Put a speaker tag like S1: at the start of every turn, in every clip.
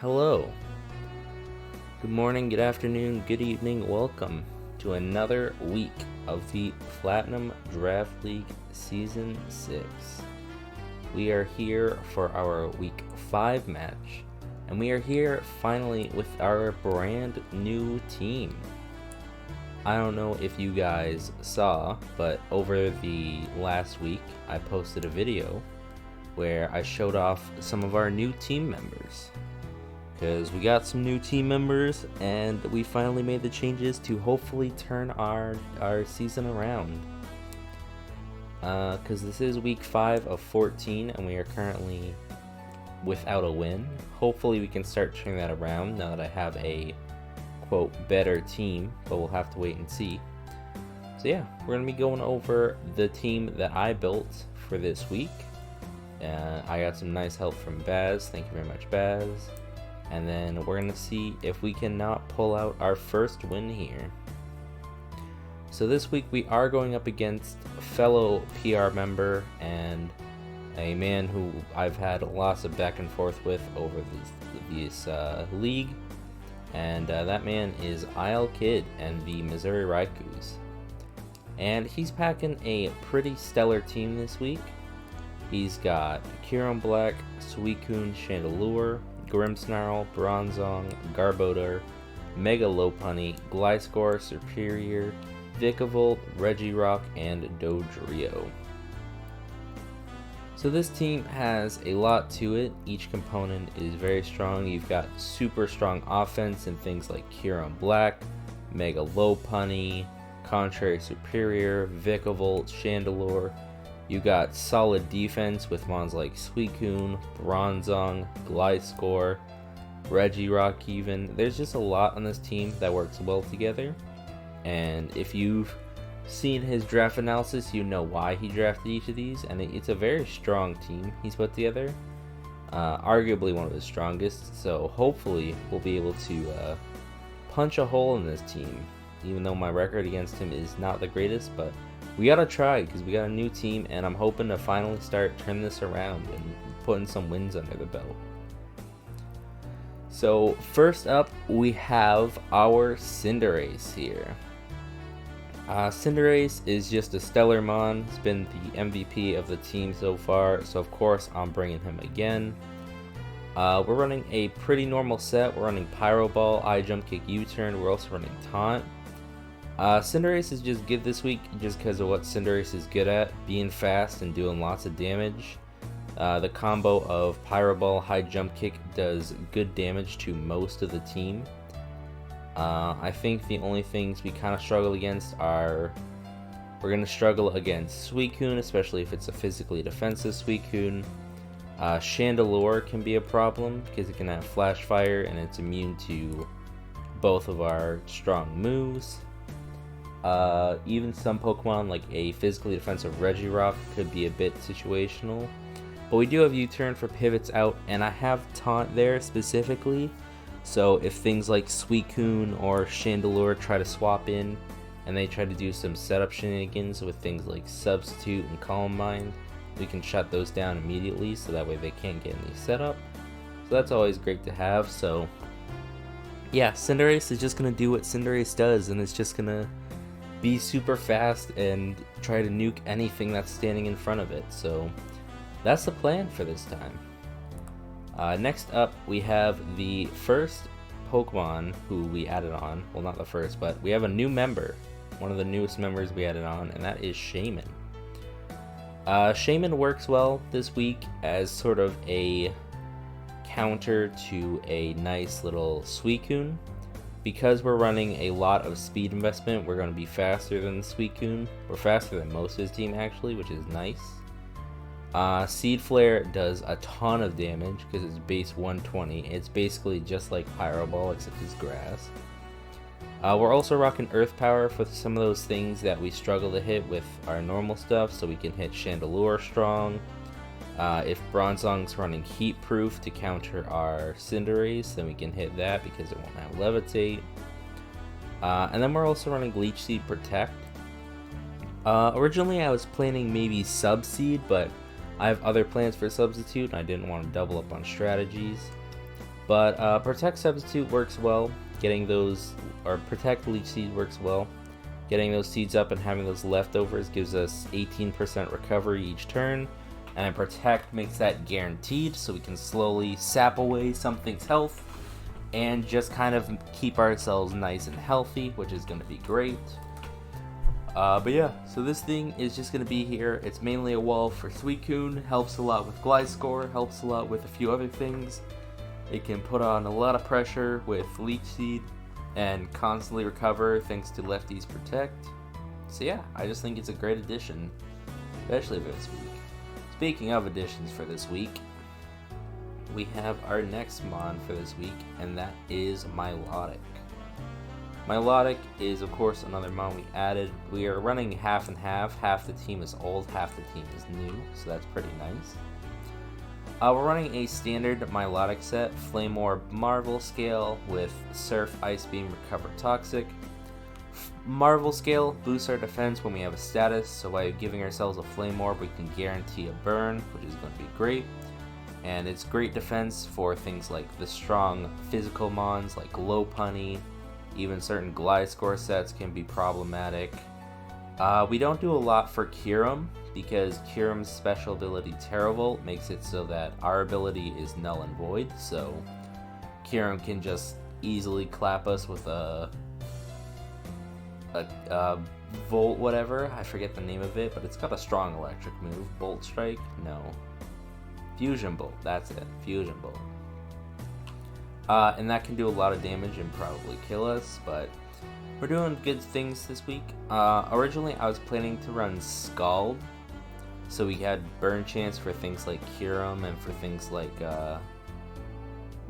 S1: Hello. Good morning, good afternoon, good evening. Welcome to another week of the Platinum Draft League Season 6. We are here for our Week 5 match, and we are here finally with our brand new team. I don't know if you guys saw, but over the last week, I posted a video where I showed off some of our new team members. Because we got some new team members and we finally made the changes to hopefully turn our season around. Because this is week 5 of 14 and we are currently without a win. Hopefully we can start turning that around now that I have a quote better team, but we'll have to wait and see. So yeah, we're going to be going over the team that I built for this week. I got some nice help from Baz. Thank you very much, Baz. And then we're going to see if we cannot pull out our first win here. So this week we are going up against a fellow PR member and a man who I've had lots of back and forth with over this league. And that man is Isle Kid and the Missouri Raikus. And he's packing a pretty stellar team this week. He's got Kieran Black, Suicune, Chandelure, Grimmsnarl, Bronzong, Garbodor, Mega Lopunny, Gliscor, Superior, Vikavolt, Regirock, and Dodrio. So this team has a lot to it. Each component is very strong. You've got super strong offense in things like Kieran Black, Mega Lopunny, Contrary Superior, Vikavolt, Chandelure. You got solid defense with mons like Suicune, Bronzong, Gliscor, Regirock even. There's just a lot on this team that works well together. And if you've seen his draft analysis, you know why he drafted each of these. And it's a very strong team he's put together. Arguably one of the strongest. So hopefully we'll be able to punch a hole in this team. Even though my record against him is not the greatest, but we gotta try because we got a new team and I'm hoping to finally start turning this around and putting some wins under the belt. So first up we have our Cinderace here. Cinderace is just a stellar mon. He's been the MVP of the team so far, so of course I'm bringing him again. We're running a pretty normal set. We're running Pyro Ball, I Jump Kick, U-Turn. We're also running Taunt. Cinderace is just good this week just because of what Cinderace is good at, being fast and doing lots of damage. The combo of Pyro Ball, High Jump Kick does good damage to most of the team. I think the only things we kind of struggle against are, we're going to struggle against Suicune, especially if it's a physically defensive Suicune. Chandelure can be a problem because it can have Flash Fire and it's immune to both of our strong moves. Even some Pokemon like a physically defensive Regirock could be a bit situational. But we do have U-Turn for pivots out, and I have Taunt there specifically. So if things like Suicune or Chandelure try to swap in, and they try to do some setup shenanigans with things like Substitute and Calm Mind, we can shut those down immediately so that way they can't get any setup. So that's always great to have. So yeah, Cinderace is just going to do what Cinderace does, and it's just going to be super fast and try to nuke anything that's standing in front of it. So that's the plan for this time. Next up, we have the first Pokemon who we added on. Well, not the first, but we have a new member. One of the newest members we added on, and that is Shaman. Shaman works well this week as sort of a counter to a nice little Suicune. Because we're running a lot of speed investment, we're going to be faster than Suicune. We're faster than most of his team actually, which is nice. Seed Flare does a ton of damage because it's base 120. It's basically just like Pyro Ball except it's grass. We're also rocking Earth Power for some of those things that we struggle to hit with our normal stuff, so we can hit Chandelure strong. If Bronzong's running Heat Proof to counter our Cinderace, then we can hit that because it won't have Levitate. And then we're also running Leech Seed Protect. Originally I was planning maybe Subseed, but I have other plans for Substitute and I didn't want to double up on strategies. But Protect Substitute works well. Getting those, or Protect Leech Seed works well. Getting those seeds up and having those leftovers gives us 18% recovery each turn. And then Protect makes that guaranteed, so we can slowly sap away something's health and just kind of keep ourselves nice and healthy, which is going to be great. But yeah, so this thing is just going to be here. It's mainly a wall for Suicune, helps a lot with Glide Score, helps a lot with a few other things. It can put on a lot of pressure with Leech Seed and constantly recover thanks to Lefty's Protect. So yeah, I just think it's a great addition, especially for this week. Speaking of additions for this week, we have our next mon for this week, and that is Milotic. Milotic is, of course, another mon we added. We are running half and half. Half the team is old, half the team is new, so that's pretty nice. We're running a standard Milotic set, Flame Orb Marvel Scale with Surf, Ice Beam, Recover Toxic. Marvel Scale boosts our defense when we have a status, so by giving ourselves a Flame Orb we can guarantee a burn, which is going to be great. And it's great defense for things like the strong physical mons like Lopunny. Even certain Glide Score sets can be problematic. We don't do a lot for Kyurem, because Kyurem's special ability Terravolt makes it so that our ability is null and void, so Kyurem can just easily clap us with a Volt whatever, I forget the name of it, but it's got a strong electric move. Bolt Strike? No. Fusion Bolt, that's it, Fusion Bolt. And that can do a lot of damage and probably kill us, but we're doing good things this week. Originally I was planning to run Scald, so we had burn chance for things like Kyurem and for things like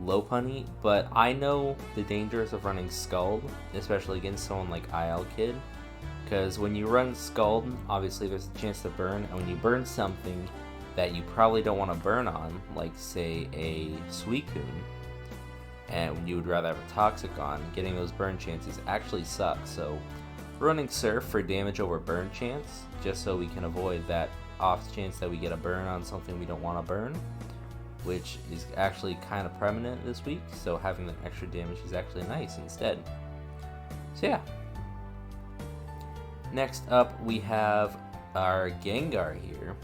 S1: Lopunny, but I know the dangers of running Scald, especially against someone like IL Kid, because when you run Scald, obviously there's a chance to burn, and when you burn something that you probably don't want to burn on, like say a Suicune, and you would rather have a Toxic on, getting those burn chances actually suck. So we're running Surf for damage over burn chance, just so we can avoid that off chance that we get a burn on something we don't want to burn, which is actually kind of prominent this week, so having that extra damage is actually nice instead. So yeah. Next up we have our Gengar here.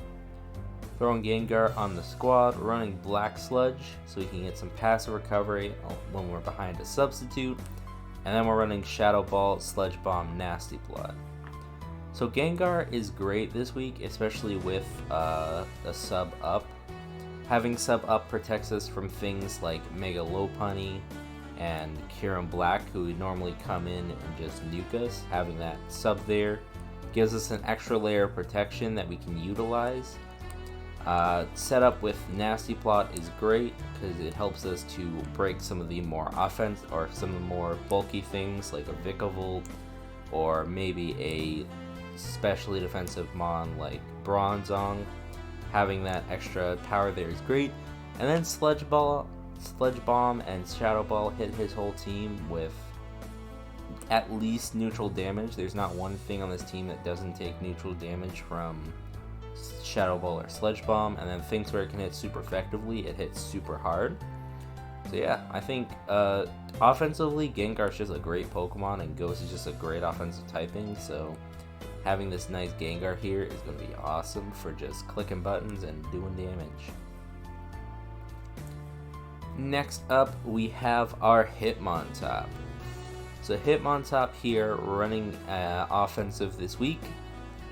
S1: Throwing Gengar on the squad, running Black Sludge so we can get some passive recovery when we're behind a substitute, and then we're running Shadow Ball, Sludge Bomb, Nasty Plot. So Gengar is great this week, especially with a sub up. Having sub up protects us from things like Mega Lopunny and Kyurem Black, who would normally come in and just nuke us. Having that sub there gives us an extra layer of protection that we can utilize. Setup with Nasty Plot is great because it helps us to break some of the more offense or some of the more bulky things like a Vikavolt or maybe a specially defensive mon like Bronzong. Having that extra power there is great. And then Sludge Bomb and Shadow Ball hit his whole team with at least neutral damage. There's not one thing on this team that doesn't take neutral damage from Shadow Ball or Sludge Bomb, and then things where it can hit super effectively, it hits super hard. So yeah, I think offensively, Gengar is just a great Pokemon, and Ghost is just a great offensive typing, so having this nice Gengar here is going to be awesome for just clicking buttons and doing damage. Next up, we have our Hitmontop. So Hitmontop here, running offensive this week.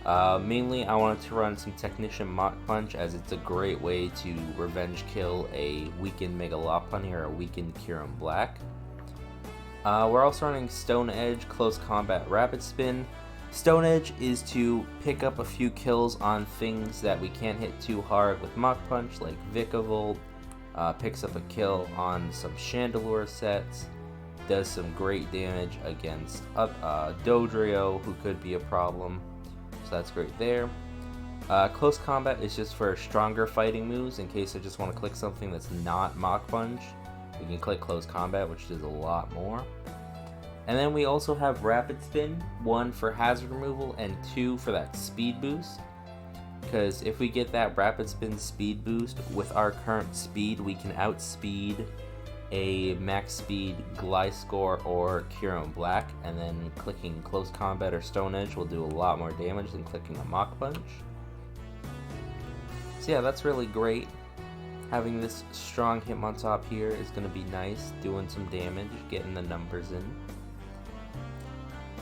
S1: Mainly, I wanted to run some Technician Mach Punch, as it's a great way to revenge kill a weakened Mega Lopunny or a weakened Kyurem Black. We're also running Stone Edge, Close Combat, Rapid Spin. Stone Edge is to pick up a few kills on things that we can't hit too hard with Mach Punch, like Vikavolt. Picks up a kill on some Chandelure sets. Does some great damage against Dodrio, who could be a problem. So that's great there. Close Combat is just for stronger fighting moves. In case I just want to click something that's not Mach Punch, we can click Close Combat, which does a lot more. And then we also have Rapid Spin, 1 for hazard removal and 2 for that speed boost. Because if we get that Rapid Spin speed boost, with our current speed, we can outspeed a max speed Gliscor or Kiron Black, and then clicking Close Combat or Stone Edge will do a lot more damage than clicking a Mach Punch. So yeah, that's really great. Having this strong Hitmontop here is going to be nice, doing some damage, getting the numbers in.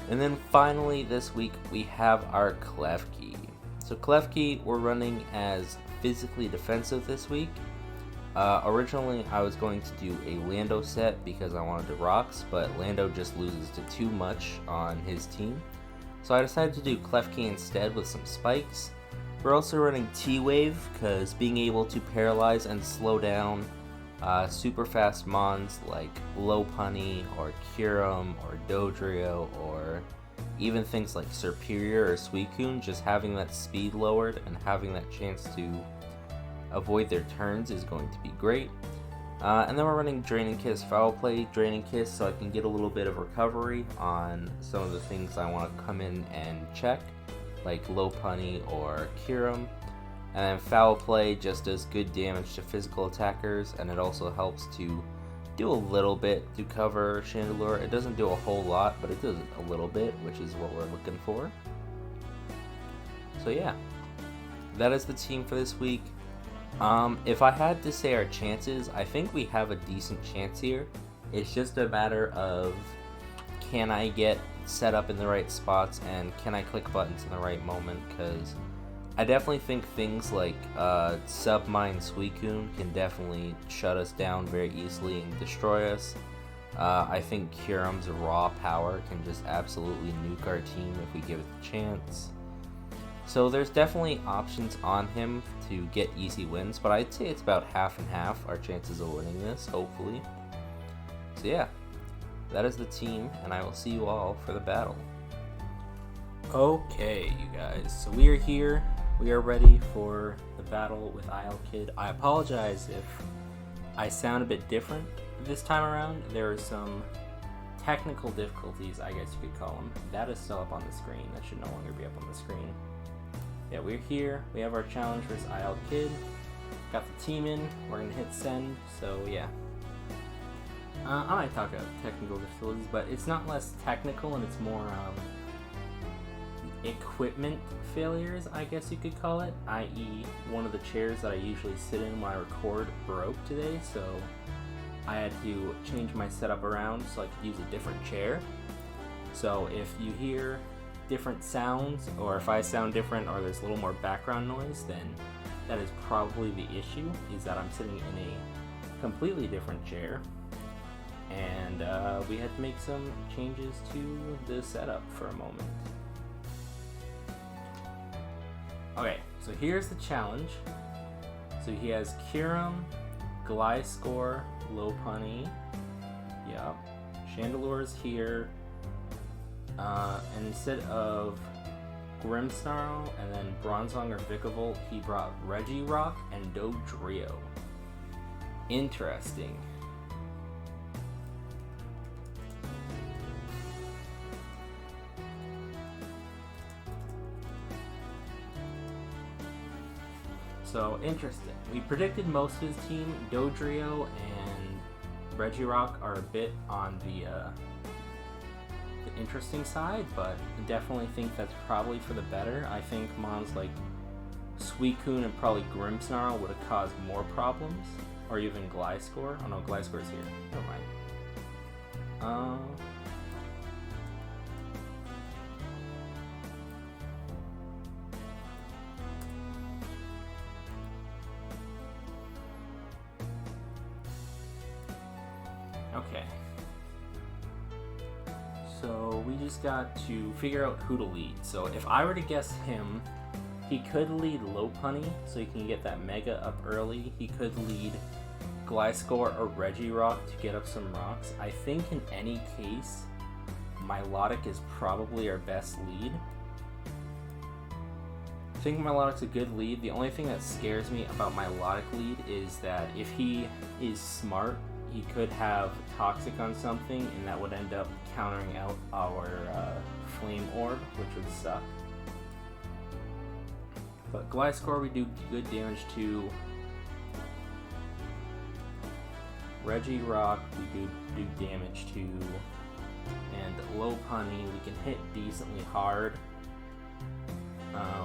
S1: And then finally this week we have our Klefki. So Klefki we're running as physically defensive this week. Originally I was going to do a Lando set because I wanted to rocks, but Lando just loses to too much on his team. So I decided to do Klefki instead with some spikes. We're also running T-Wave because being able to paralyze and slow down super fast mons like Lopunny or Kyurem or Dodrio or even things like Serperior or Suicune, just having that speed lowered and having that chance to avoid their turns is going to be great. And then we're running Draining Kiss, Foul Play, Draining Kiss, so I can get a little bit of recovery on some of the things I want to come in and check, like Lopunny or Kyurem. And then Foul Play just does good damage to physical attackers, and it also helps to do a little bit to cover Chandelure. It doesn't do a whole lot, but it does a little bit, which is what we're looking for. So yeah, that is the team for this week. If I had to say our chances, I think we have a decent chance here. It's just a matter of, can I get set up in the right spots and can I click buttons in the right moment, because I definitely think things like Submine Suicune can definitely shut us down very easily and destroy us. I think Kyurem's raw power can just absolutely nuke our team if we give it the chance. So there's definitely options on him to get easy wins, but I'd say it's about half and half our chances of winning this, hopefully. So yeah, that is the team, and I will see you all for the battle. Okay, you guys, so we are here. We are ready for the battle with IL Kid. I apologize if I sound a bit different this time around. There are some technical difficulties, I guess you could call them. That is still up on the screen. That should no longer be up on the screen. Yeah, we're here. We have our challenge versus IL Kid. Got the team in. We're gonna hit send. So yeah. I might talk about technical difficulties, but it's not less technical and it's more equipment failures, I guess you could call it, i.e. one of the chairs that I usually sit in when I record broke today, so I had to change my setup around so I could use a different chair. So if you hear different sounds, or if I sound different, or there's a little more background noise, then that is probably the issue, is that I'm sitting in a completely different chair. And we had to make some changes to the setup for a moment. Okay, so here's the challenge. So he has Kyurem, Gliscor, Lopunny, yep, Chandelure's here, and instead of Grimmsnarl and then Bronzong or Vikavolt, he brought Regirock and Dodrio. Interesting. So, interesting. We predicted most of his team. Dodrio and Regirock are a bit on the interesting side, but I definitely think that's probably for the better. I think mons like Suicune and probably Grimmsnarl would have caused more problems, or even Gliscor. Oh no, Gliscor's here. Never mind. Okay. So we just got to figure out who to lead. So if I were to guess him, he could lead Lopunny, so he can get that Mega up early. He could lead Gliscor or Regirock to get up some rocks. I think in any case, Milotic is probably our best lead. I think Milotic's a good lead. The only thing that scares me about Milotic lead is that if he is smart, he could have Toxic on something, and that would end up countering out our Flame Orb, which would suck. But Gliscor we do good damage to. Regirock we do damage to, and Lopunny we can hit decently hard.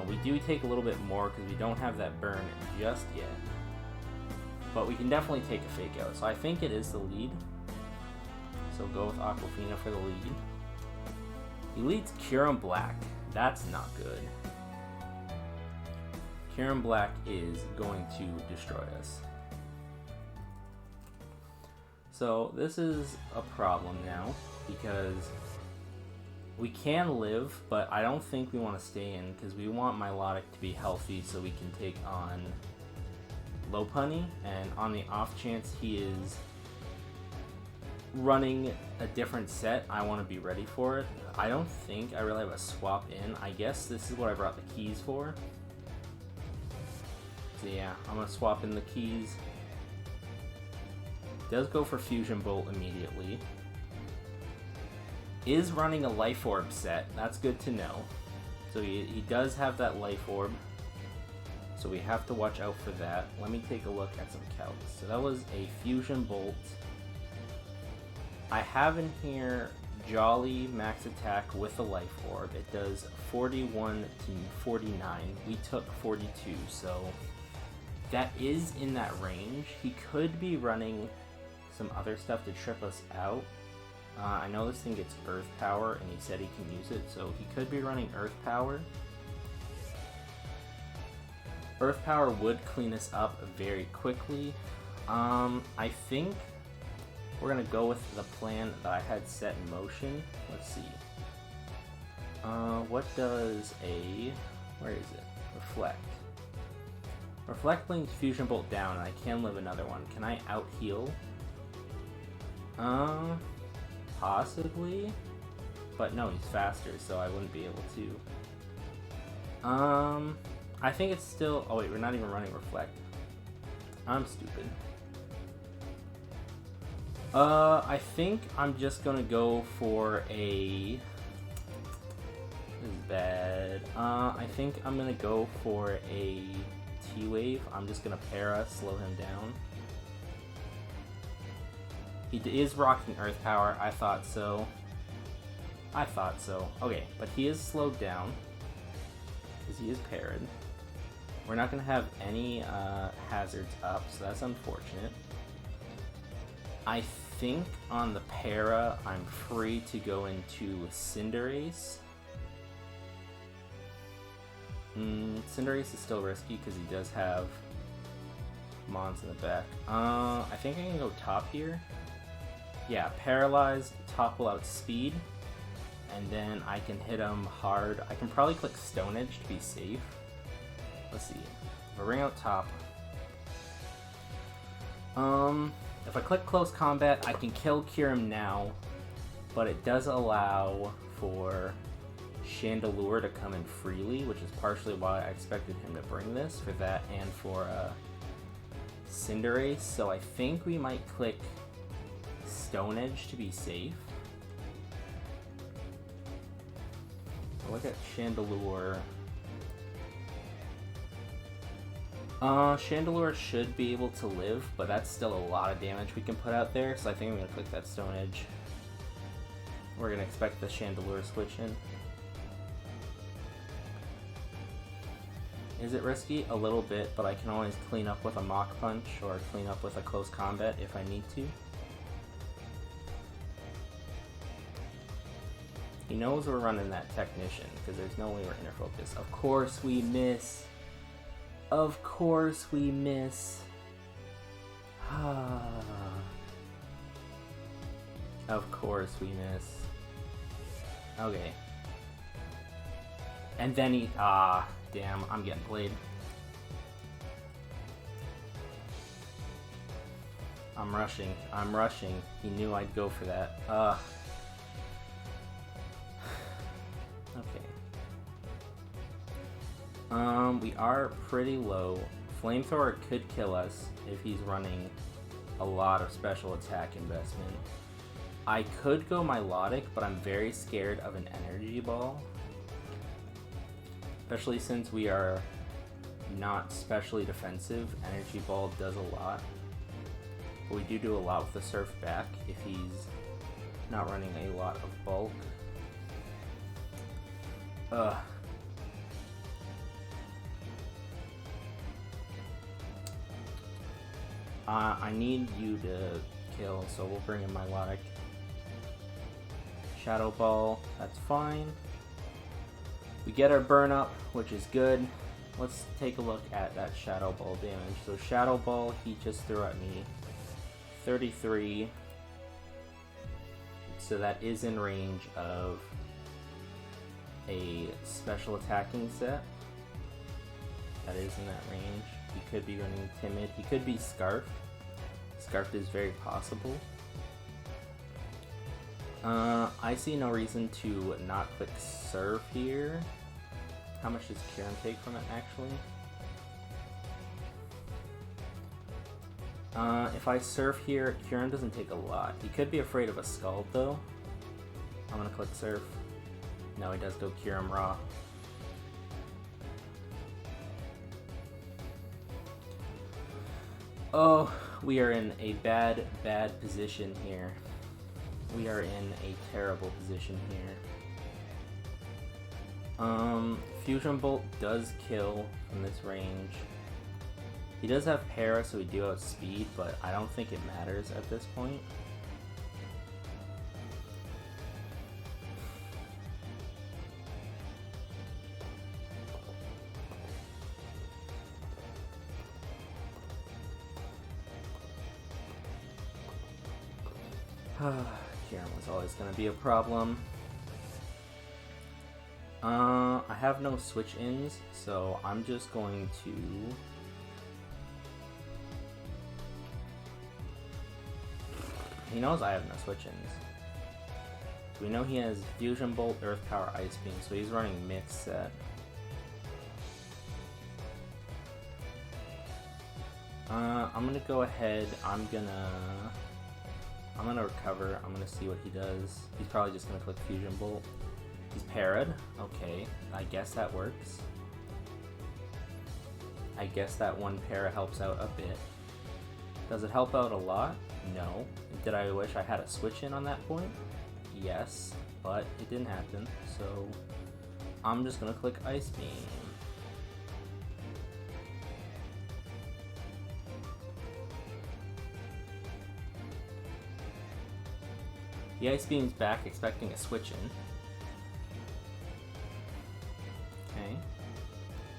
S1: We do take a little bit more because we don't have that burn just yet, but we can definitely take a Fake Out. So I think it is the lead. So go with Aquafina for the lead. He leads Kyurem Black. That's not good. Kyurem Black is going to destroy us. So this is a problem now because we can live, but I don't think we want to stay in because we want Milotic to be healthy so we can take on Lopunny, and on the off chance he is running a different set, I want to be ready for it. I don't think I really have a swap in. I guess this is what I brought the keys for. So yeah, I'm going to swap in the keys. Does go for Fusion Bolt immediately. Is running a Life Orb set. That's good to know. So he does have that Life Orb. So we have to watch out for that. Let me take a look at some calcs. So that was a Fusion Bolt. I have in here Jolly max attack with a Life Orb. It does 41 to 49. We took 42, so that is in that range. He could be running some other stuff to trip us out. I know this thing gets Earth Power, and he said he can use it, so he could be running Earth Power. Earth Power would clean us up very quickly. I think we're going to go with the plan that I had set in motion. Let's see. What does a... where is it? Reflect. Reflect brings Fusion Bolt down, and I can live another one. Can I out-heal? Possibly. But no, he's faster, so I wouldn't be able to. I think it's still... oh wait, we're not even running Reflect. I'm stupid. I think I'm just gonna go for a... this is bad. I think I'm gonna go for a T-Wave. I'm just gonna Para, slow him down. He is rocking Earth Power. I thought so. Okay, but he is slowed down because he is parried. We're not going to have any hazards up, so that's unfortunate. I think on the Para, I'm free to go into Cinderace. Cinderace is still risky because he does have Mons in the back. I think I can go top here. Yeah, Paralyzed, Topple out Speed, and then I can hit him hard. I can probably click Stone Edge to be safe. Let's see. If I ring out top. If I click Close Combat, I can kill Kyurem now, but it does allow for Chandelure to come in freely, which is partially why I expected him to bring this, for that and for Cinderace. So I think we might click Stone Edge to be safe. Look at Chandelure. Chandelure should be able to live, but that's still a lot of damage we can put out there, so I think I'm going to click that Stone Edge. We're going to expect the Chandelure switch in. Is it risky? A little bit, but I can always clean up with a Mach Punch or clean up with a Close Combat if I need to. He knows we're running that Technician, because there's no way we're Inner Focus. Of course we miss. Of course we miss. Of course we miss. Okay. And then he... damn, I'm getting played. I'm rushing. I'm rushing. He knew I'd go for that. Okay. We are pretty low. Flamethrower could kill us if he's running a lot of special attack investment. I could go Milotic, but I'm very scared of an Energy Ball. Especially since we are not specially defensive. Energy Ball does a lot. But we do a lot with the surf back if he's not running a lot of bulk. I need you to kill, so we'll bring in Milotic. Shadow Ball, that's fine. We get our burn up, which is good. Let's take a look at that Shadow Ball damage. So Shadow Ball, he just threw at me 33. So that is in range of a special attacking set. That is in that range. He could be running Timid. He could be Scarfed. Scarfed is very possible. I see no reason to not click Surf here. How much does Kieran take from it, actually? If I Surf here, Kieran doesn't take a lot. He could be afraid of a Scald, though. I'm gonna click Surf. No, he does go Kieran Raw. Oh, we are in a bad position here. We are in a terrible position here. Fusion Bolt does kill from this range. He does have Para, so we do have speed, but I don't think it matters at this point. Kieran was always going to be a problem. I have no switch-ins, so I'm just going to... He knows I have no switch-ins. We know he has Fusion Bolt, Earth Power, Ice Beam, so he's running mixed set. I'm gonna go ahead, I'm gonna recover, I'm gonna see what he does. He's probably just gonna click Fusion Bolt. He's parried, okay, I guess that works. I guess that one para helps out a bit. Does it help out a lot? No. Did I wish I had a switch in on that point? Yes, but it didn't happen, so I'm just gonna click Ice Beam. The Ice Beam's back, expecting a switch in. Okay.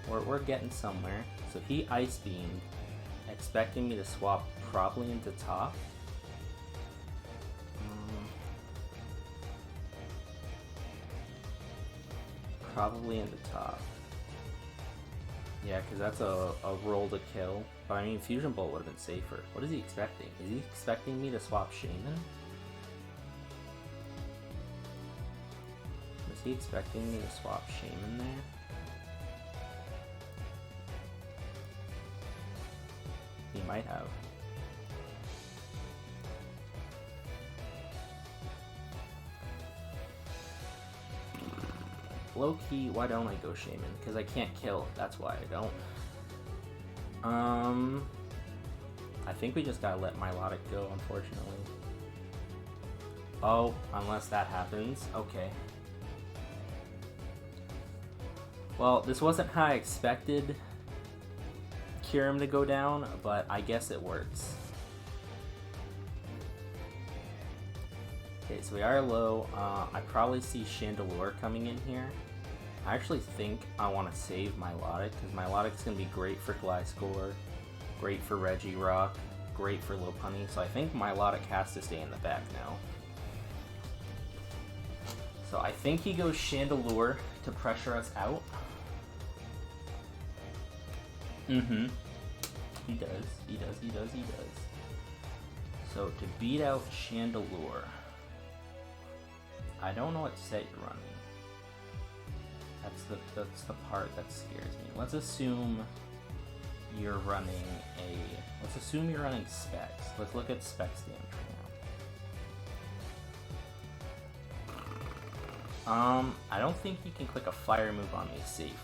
S1: We're getting somewhere. So he Ice Beamed, expecting me to swap probably into top. Probably into top. Yeah, because that's a roll to kill. But I mean, Fusion Bolt would have been safer. What is he expecting? Is he expecting me to swap Shaman? Was he expecting me to swap Shaman there? He might have. Low key, why don't I go Shaman? Because I can't kill, that's why I don't. I think we just gotta let Milotic go, unfortunately. Oh, unless that happens, okay. Well, this wasn't how I expected Kyurem to go down, but I guess it works. Okay, so we are low. I probably see Chandelure coming in here. I actually think I want to save Milotic, because Milotic's going to be great for Gliscor, great for Regirock, great for Lopunny, so I think Milotic has to stay in the back now. So I think he goes Chandelure to pressure us out. Mm-hmm. He does. He does. He does. He does. So to beat out Chandelure, I don't know what set you're running. That's the part that scares me. Let's assume you're running Specs. Let's look at Specs damage right now. I don't think he can click a fire move on me safely.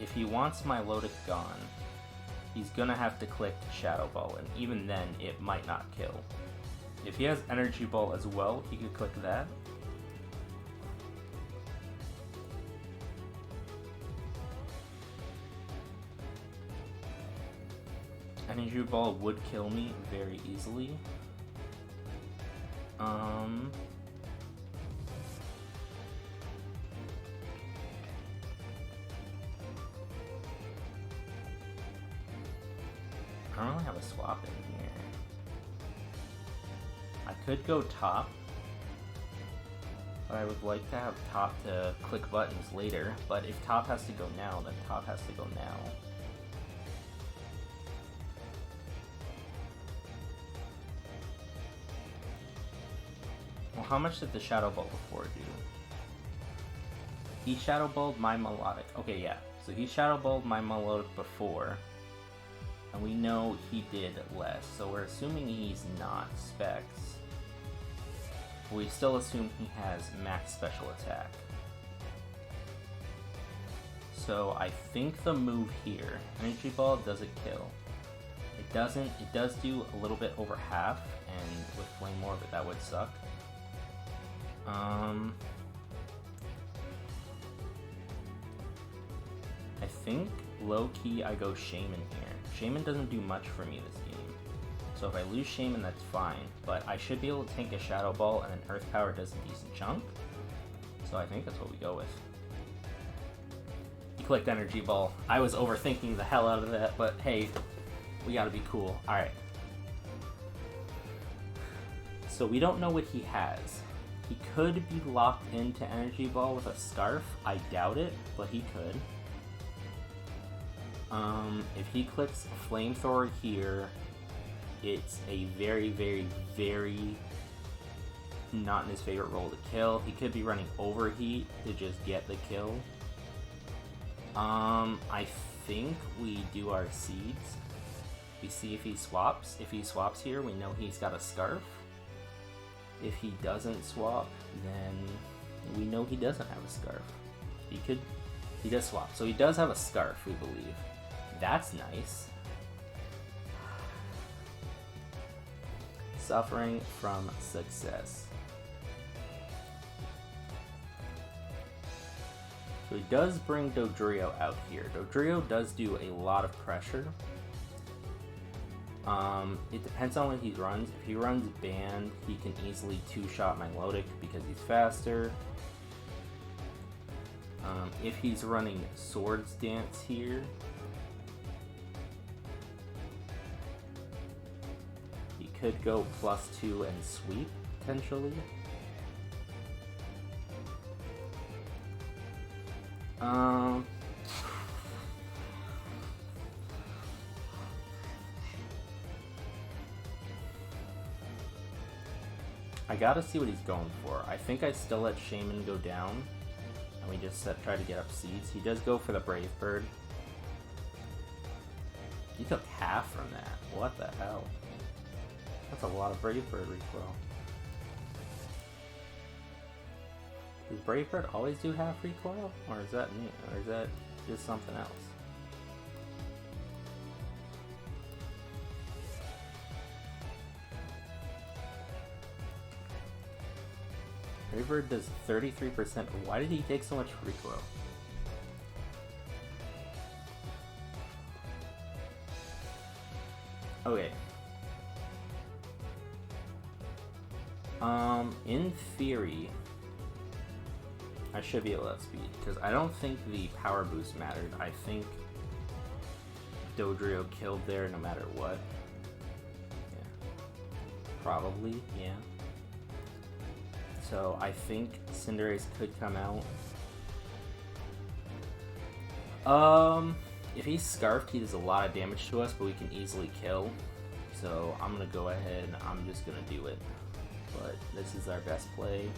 S1: If he wants my Milotic gone, he's gonna have to click Shadow Ball, and even then, it might not kill. If he has Energy Ball as well, he could click that. Energy Ball would kill me very easily. I don't really have a swap in here. I could go top, but I would like to have top to click buttons later. But if top has to go now, then top has to go now. Well, how much did the Shadow Ball before do? He Shadow Balled my Melodic. Okay, yeah. So he Shadow Balled my Melodic before. And we know he did less. So we're assuming he's not Specs. We still assume he has max special attack. So I think the move here, Energy Ball, does it kill? It doesn't. It does do a little bit over half, and with Flame Orb, that would suck. I think low-key I go Shaman here. Shaman doesn't do much for me this game. So if I lose Shaman, that's fine. But I should be able to tank a Shadow Ball, and then Earth Power does a decent chunk. So I think that's what we go with. He clicked Energy Ball. I was overthinking the hell out of that, but hey, we gotta be cool. Alright. So we don't know what he has. He could be locked into Energy Ball with a Scarf. I doubt it, but he could. If he clicks Flamethrower here, it's a very, very, very not in his favorite role to kill. He could be running Overheat to just get the kill. I think we do our Seeds. We see if he swaps. If he swaps here, we know he's got a Scarf. If he doesn't swap, then we know he doesn't have a Scarf. He does swap. So he does have a Scarf, we believe. That's nice. Suffering from success. So he does bring Dodrio out here. Dodrio does do a lot of pressure. It depends on what he runs. If he runs Band, he can easily two-shot my Melodic because he's faster. If he's running Swords Dance here, he could go +2 and sweep, potentially. I gotta see what he's going for. I think I still let Shaman go down, and we just try to get up Seeds. He does go for the Brave Bird. He took half from that. What the hell? That's a lot of Brave Bird recoil. Does Brave Bird always do half recoil? Or is that new? Or is that just something else? Brave Bird does 33%. Why did he take so much recoil? Okay. In theory, I should be able to outspeed, because I don't think the power boost mattered. I think Dodrio killed there no matter what. Yeah. Probably, yeah. So I think Cinderace could come out. If he's Scarfed, he does a lot of damage to us, but we can easily kill. So I'm gonna go ahead and I'm just gonna do it. But this is our best play.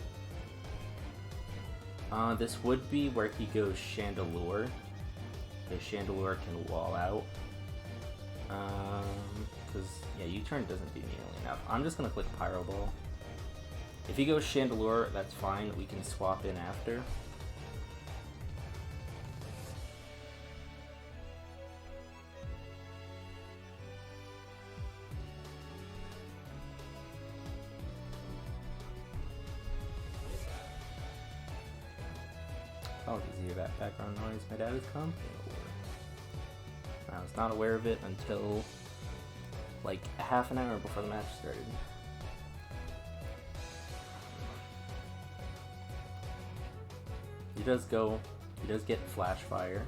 S1: This would be where he goes Chandelure. The Chandelure can wall out. Because, yeah, U-turn doesn't do nearly enough. I'm just gonna click Pyro Ball. If he goes Chandelure, that's fine. We can swap in after. apologies to that background noise. My dad is commenting over. I was not aware of it until like a half an hour before the match started. He does get flash fire.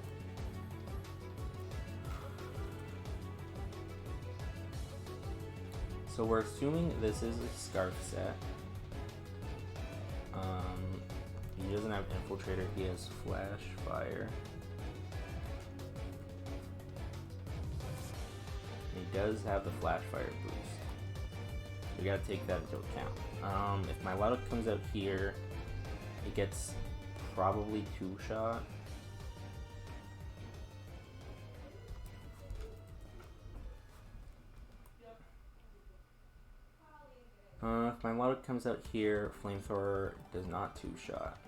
S1: So we're assuming this is a Scarf set. He doesn't have Infiltrator, he has Flash Fire. He does have the Flash Fire boost. We gotta take that into account. If my Loudon comes out here, it gets probably 2-shot. If my Loudon comes out here, Flamethrower does not 2-shot.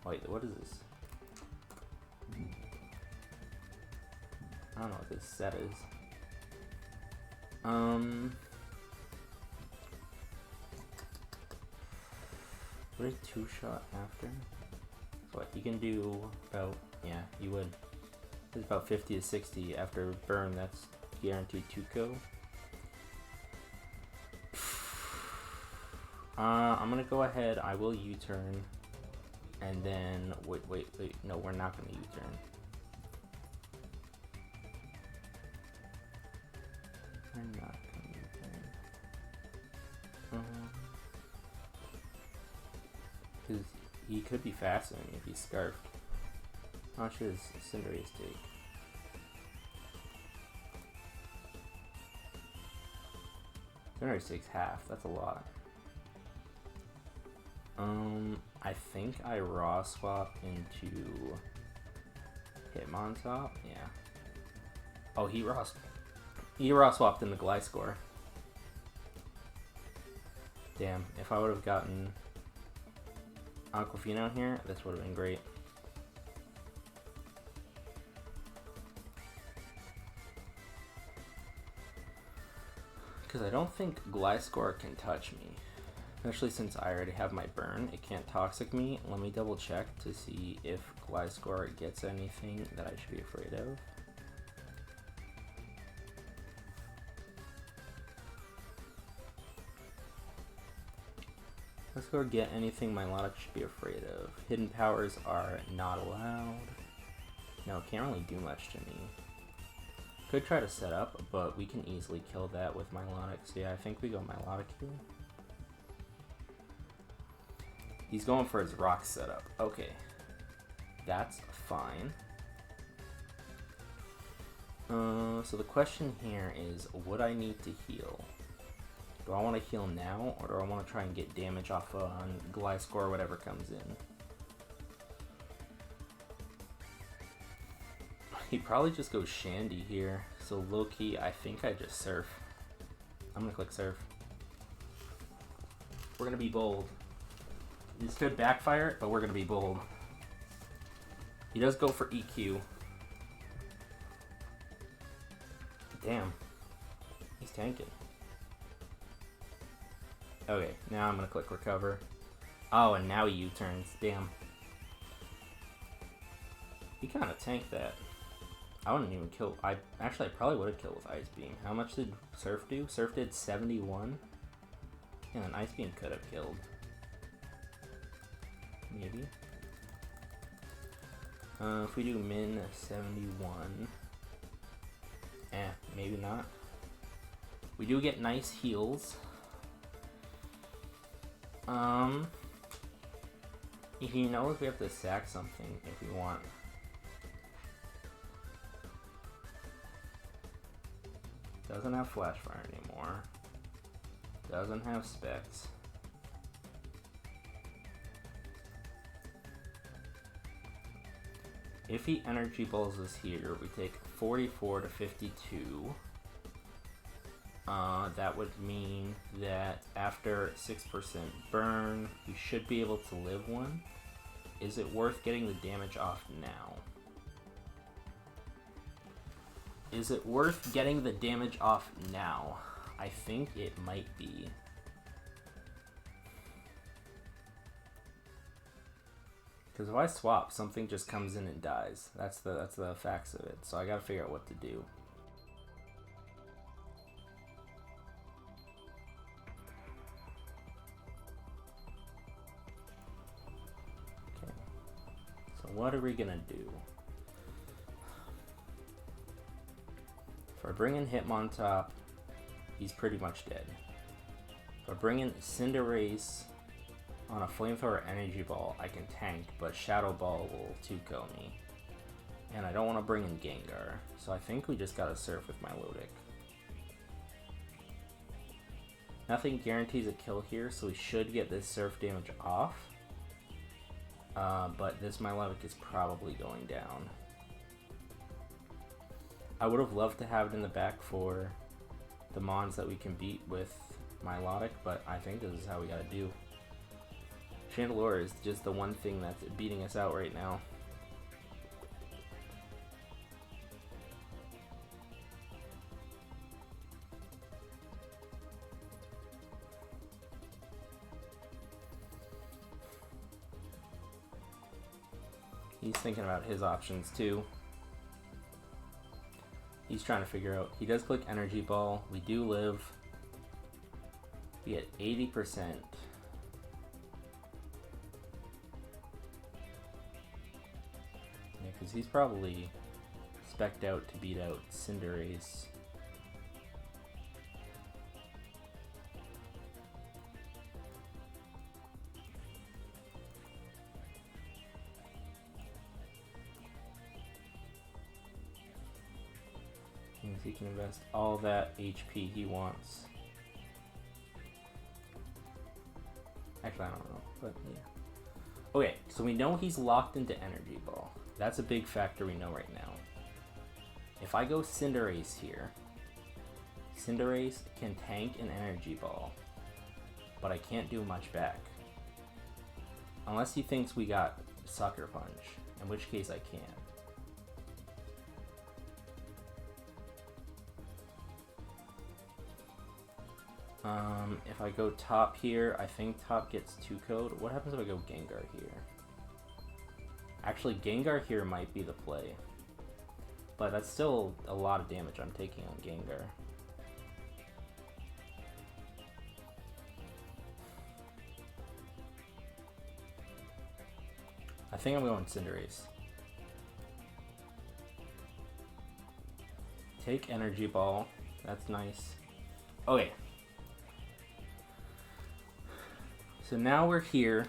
S1: Wait, what is this? I don't know what this set is. Would it 2-shot after? So what, you can do about, yeah, you would. It's about 50 to 60 after burn, that's guaranteed 2-ko. I'm gonna go ahead, I will U-turn, and then, wait, no, we're not gonna U-turn. We're not gonna U-turn. Because he could be faster than me if he's Scarfed. How much does Cinderace take? Cinderace takes half, that's a lot. I think I raw swap into Hitmontop, yeah. Oh, he raw swapped in the Gliscor. Damn, if I would have gotten Aquafina here, this would have been great. Because I don't think Gliscor can touch me. Especially since I already have my burn, it can't toxic me. Let me double check to see if Gliscor gets anything that I should be afraid of. Gliscor get anything my Loudon should be afraid of. Hidden powers are not allowed. No, can't really do much to me. Could try to set up, but we can easily kill that with my Loudon. So yeah, I think we go my Loudon here. He's going for his rock setup. Okay. That's fine. So the question here is, would I need to heal? Do I want to heal now, or do I want to try and get damage off on Gliscor or whatever comes in? He probably just goes Shandy here. So low-key, I think I just Surf. I'm going to click Surf. We're going to be bold. This could backfire, but we're going to be bold. He does go for EQ. Damn. He's tanking. Okay, now I'm going to click Recover. Oh, and now he U-turns. Damn. He kind of tanked that. I wouldn't even kill... Actually, I probably would have killed with Ice Beam. How much did Surf do? Surf did 71. Yeah, an Ice Beam could have killed. Maybe. If we do min 71, maybe not. We do get nice heals. He knows we have to sack something if we want. Doesn't have Flash Fire anymore. Doesn't have Specs. If he Energy Balls us here, we take 44 to 52. That would mean that after 6% burn, we should be able to live one. Is it worth getting the damage off now? Is it worth getting the damage off now? I think it might be. Because if I swap, something just comes in and dies. That's the facts of it. So I gotta figure out what to do. Okay. So what are we gonna do? If I bring in Hitmontop, he's pretty much dead. If I bring in Cinderace on a Flamethrower Energy Ball, I can tank, but Shadow Ball will 2-KO me. And I don't want to bring in Gengar, so I think we just gotta surf with Milotic. Nothing guarantees a kill here, so we should get this surf damage off. But this Milotic is probably going down. I would have loved to have it in the back for the Mons that we can beat with Milotic, but I think this is how we gotta do. Chandelure is just the one thing that's beating us out right now. He's thinking about his options too. He's trying to figure out. He does click Energy Ball. We do live. We get 80%. Yeah, because he's probably spec'd out to beat out Cinderace. He can invest all that HP he wants. Actually, I don't know, but yeah. Okay, so we know he's locked into Energy Ball. That's a big factor we know right now. If I go Cinderace here, Cinderace can tank an Energy Ball, but I can't do much back. Unless he thinks we got Sucker Punch, in which case I can't. If I go top here, I think top gets 2-KO'd. What happens if I go Gengar here? Actually, Gengar here might be the play. But that's still a lot of damage I'm taking on Gengar. I think I'm going Cinderace. Take Energy Ball. That's nice. Okay. So now we're here.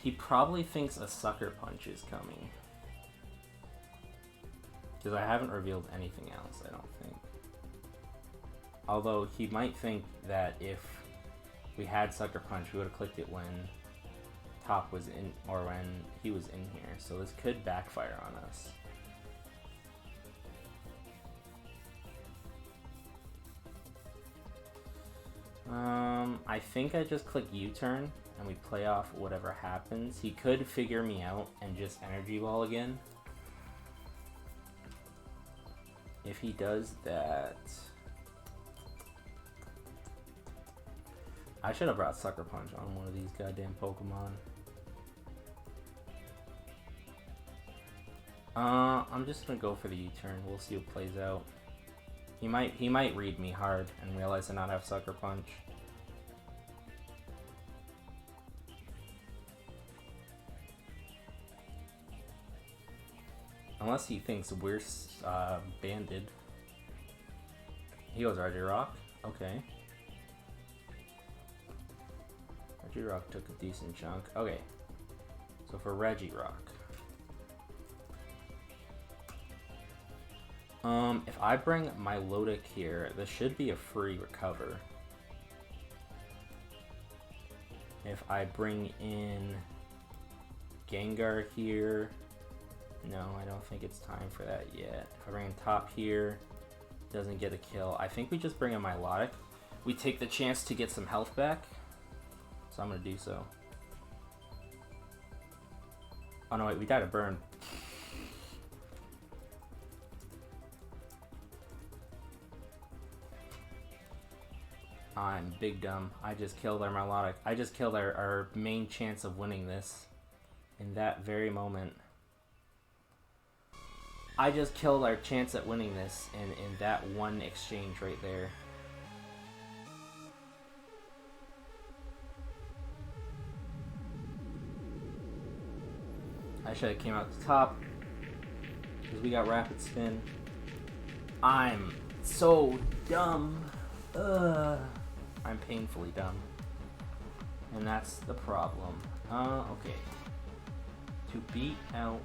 S1: He probably thinks a Sucker Punch is coming. Because I haven't revealed anything else, I don't think. Although he might think that if we had Sucker Punch, we would have clicked it when top was in, or when he was in here. So this could backfire on us. I think I just click U-turn and we play off whatever happens. He could figure me out and just Energy Ball again. If he does that, I should have brought Sucker Punch on one of these goddamn Pokemon. I'm just gonna go for the U-turn. We'll see what plays out. He might read me hard and realize I not have Sucker Punch. Unless he thinks we're banded. He goes Regirock. Okay. Regirock took a decent chunk. Okay. So for Regirock. If I bring Milotic here, this should be a free recover. If I bring in Gengar here, no, I don't think it's time for that yet. If I bring in top here, doesn't get a kill. I think we just bring in Milotic. We take the chance to get some health back, so I'm gonna do so. Oh no, wait, we died of burn. I'm big dumb. I just killed our Milotic. I just killed our main chance of winning this. in that very moment. I just killed our chance at winning this in that one exchange right there. I should have came out the top because we got rapid spin. I'm so dumb. I'm painfully dumb. And that's the problem. Okay. To beat out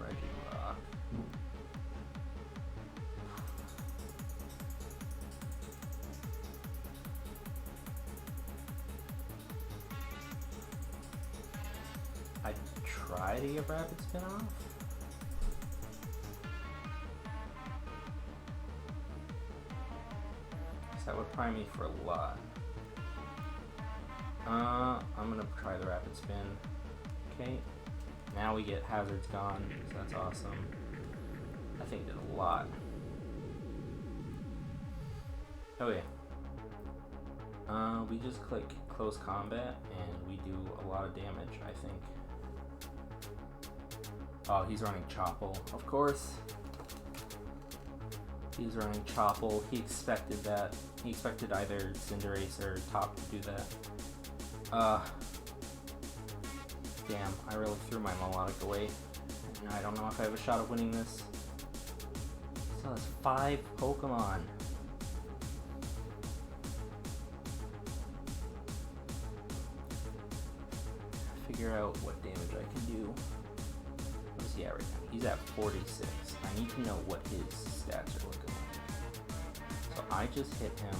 S1: Regirock. I try to get rapid spin off. That would prime me for a lot. I'm gonna try the rapid spin. Okay. Now we get hazards gone, so that's awesome. I think did a lot. Oh yeah. We just click close combat and we do a lot of damage, I think. Oh, he's running Chople, of course. He's running Chople. He expected that. He expected either Cinderace or Top to do that. Damn, I really threw my Melodic away. And I don't know if I have a shot of winning this. So that's 5 Pokemon. Figure out what damage I can do. What's he at right now? He's at 46. I need to know what his stats are looking like. So I just hit him.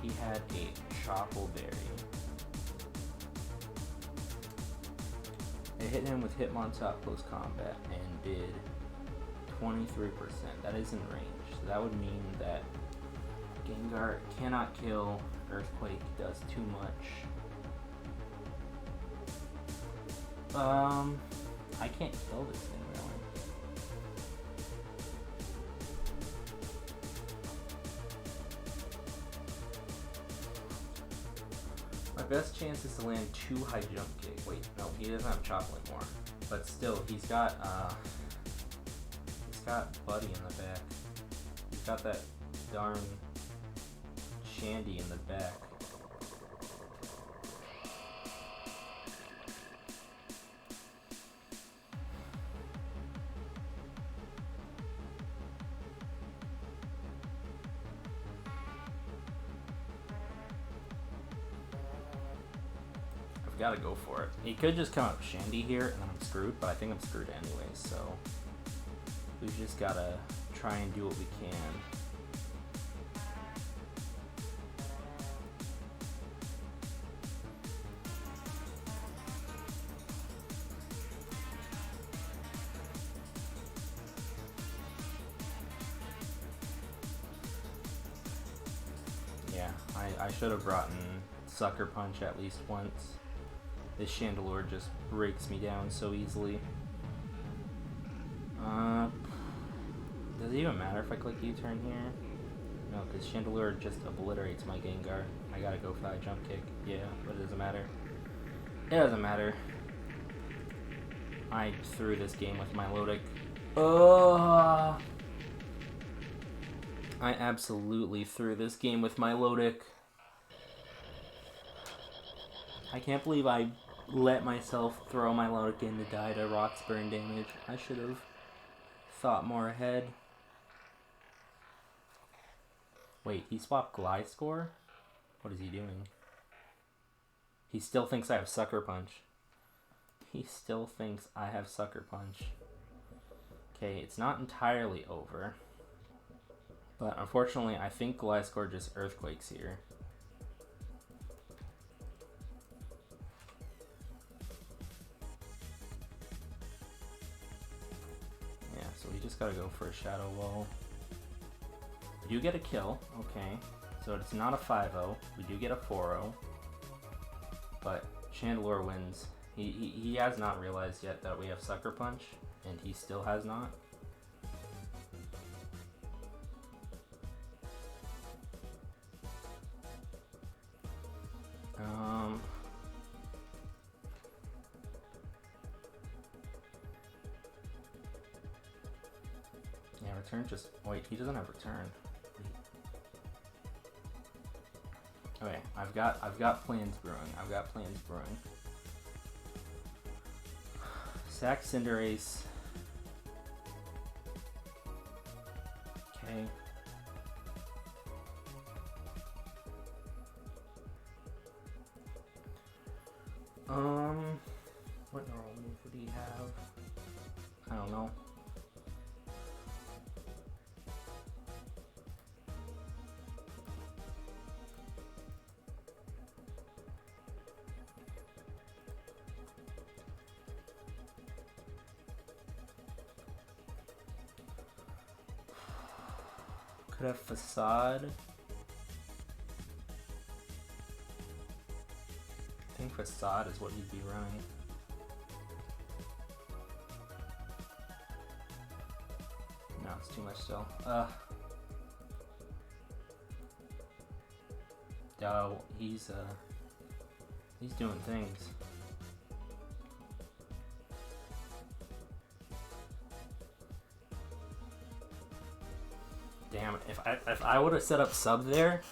S1: He had a Chople Berry. I hit him with Hitmontop close combat and did 23%. That is in range. So that would mean that Gengar cannot kill. Earthquake does too much. I can't kill this thing really. My best chance is to land 2 high jump kick. Wait, no, he doesn't have Chople anymore. But still, he's got Buddy in the back. He's got that darn Shandy in the back. Gotta go for it. He could just come up Shandy here and then I'm screwed, but I think I'm screwed anyways, so we've just gotta try and do what we can. Yeah, I should have brought in Sucker Punch at least once. This Chandelure just breaks me down so easily. Does it even matter if I click U-turn here? No, because Chandelure just obliterates my Gengar. I gotta go for that jump kick. Yeah, but it doesn't matter. It doesn't matter. I threw this game with my Milotic. Oh! I absolutely threw this game with my Milotic. I can't believe I let myself throw my Milotic in to die to Rock's burn damage. I should have thought more ahead. Wait, he swapped Gliscor? What is he doing? He still thinks I have Sucker Punch. He still thinks I have Sucker Punch. Okay, it's not entirely over. But unfortunately, I think Gliscor just Earthquakes here. So we just gotta go for a Shadow Wall. We do get a kill, okay. So it's not a 5-0. We do get a 4-0. But Chandelure wins. He has not realized yet that we have Sucker Punch, and he still has not. return just... Wait, he doesn't have return. Okay, I've got plans brewing. Sack Cinderace. Okay. What normal move would he have? I don't know. Could have Facade. I think Facade is what he'd be running. No, it's too much still. Oh, he's doing things. Damn, if I would have set up sub there,